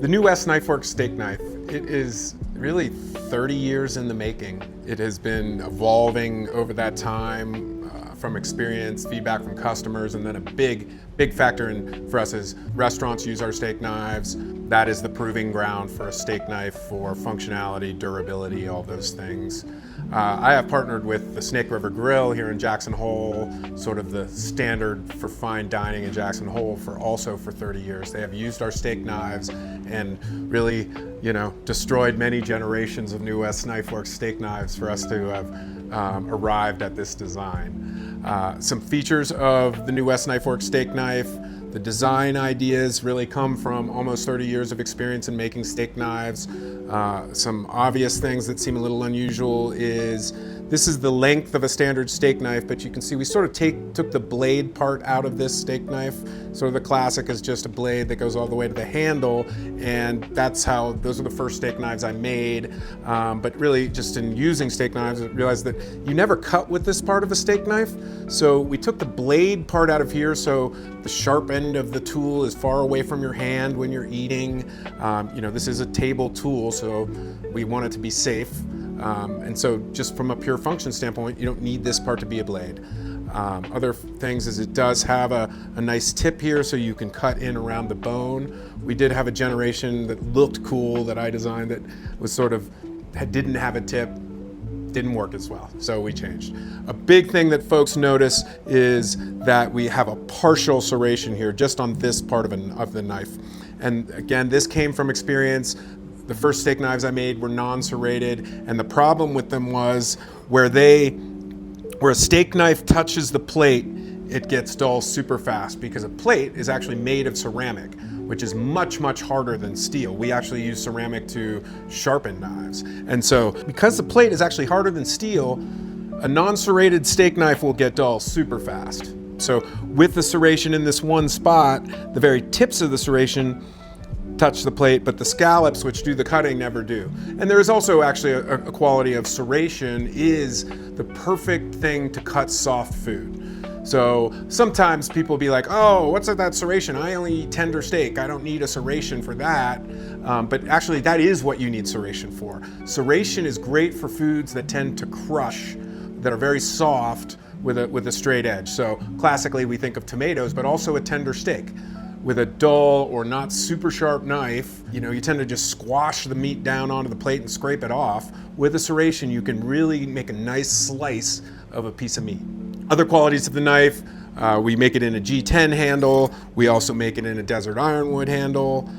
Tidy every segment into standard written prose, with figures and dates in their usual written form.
The new West KnifeWorks steak knife, it is really 30 years in the making. It has been evolving over that time from experience, feedback from customers, and then a big factor for us is restaurants use our steak knives. That is the proving ground for a steak knife for functionality, durability, all those things. I have partnered with the Snake River Grill here in Jackson Hole, sort of the standard for fine dining in Jackson Hole also for 30 years. They have used our steak knives and really, destroyed many generations of new West KnifeWorks steak knives for us to have arrived at this design. Some features of the new West KnifeWorks steak knife. The design ideas really come from almost 30 years of experience in making steak knives. Some obvious things that seem a little unusual is this is the length of a standard steak knife, but you can see we sort of took the blade part out of this steak knife. Sort of the classic is just a blade that goes all the way to the handle, and those are the first steak knives I made. But really, just in using steak knives, I realized that you never cut with this part of a steak knife. So we took the blade part out of here, so the sharp end of the tool is far away from your hand when you're eating. This is a table tool, so we want it to be safe. And so just from a pure function standpoint, you don't need this part to be a blade. Other things is it does have a nice tip here so you can cut in around the bone. We did have a generation that looked cool that I designed that was didn't have a tip, didn't work as well, so we changed. A big thing that folks notice is that we have a partial serration here just on this part of the knife. And again, this came from experience. The first steak knives I made were non-serrated, and the problem with them was where a steak knife touches the plate, it gets dull super fast because a plate is actually made of ceramic, which is much, much harder than steel. We actually use ceramic to sharpen knives. And so because the plate is actually harder than steel, a non-serrated steak knife will get dull super fast. So with the serration in this one spot, the very tips of the serration touch the plate, but the scallops, which do the cutting, never do. And there is also actually a quality of serration is the perfect thing to cut soft food. So sometimes people be like, oh, what's that serration? I only eat tender steak. I don't need a serration for that. But actually that is what you need serration for. Serration is great for foods that tend to crush, that are very soft with a straight edge. So classically we think of tomatoes, but also a tender steak. With a dull or not super sharp knife, you tend to just squash the meat down onto the plate and scrape it off. With a serration, you can really make a nice slice of a piece of meat. Other qualities of the knife, we make it in a G10 handle. We also make it in a desert ironwood handle.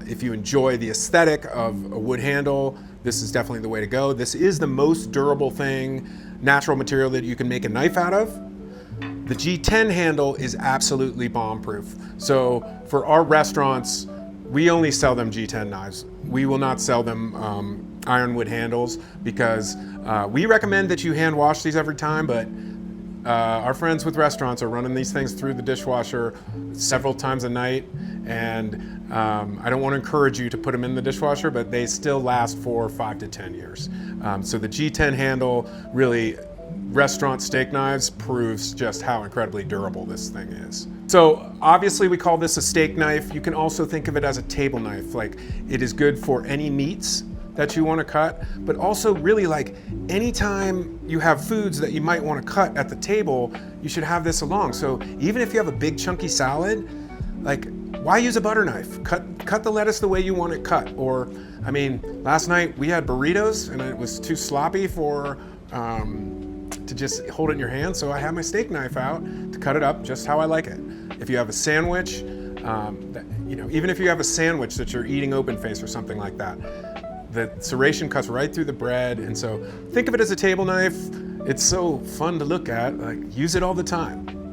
If you enjoy the aesthetic of a wood handle, this is definitely the way to go. This is the most durable natural material that you can make a knife out of. The G10 handle is absolutely bomb-proof. So for our restaurants, we only sell them G10 knives. We will not sell them ironwood handles because we recommend that you hand wash these every time, but our friends with restaurants are running these things through the dishwasher several times a night, and I don't want to encourage you to put them in the dishwasher, but they still last for 5 to 10 years. So the G10 handle really, restaurant steak knives proves just how incredibly durable this thing is. So obviously we call this a steak knife. You can also think of it as a table knife. Like it is good for any meats that you want to cut, but also really like anytime you have foods that you might want to cut at the table, you should have this along. So even if you have a big chunky salad, like why use a butter knife? Cut the lettuce the way you want it cut. Or, last night we had burritos and it was too sloppy to just hold it in your hand, so I have my steak knife out to cut it up just how I like it. If you have a sandwich, even if you have a sandwich that you're eating open face or something like that, the serration cuts right through the bread, and so think of it as a table knife. It's so fun to look at, use it all the time.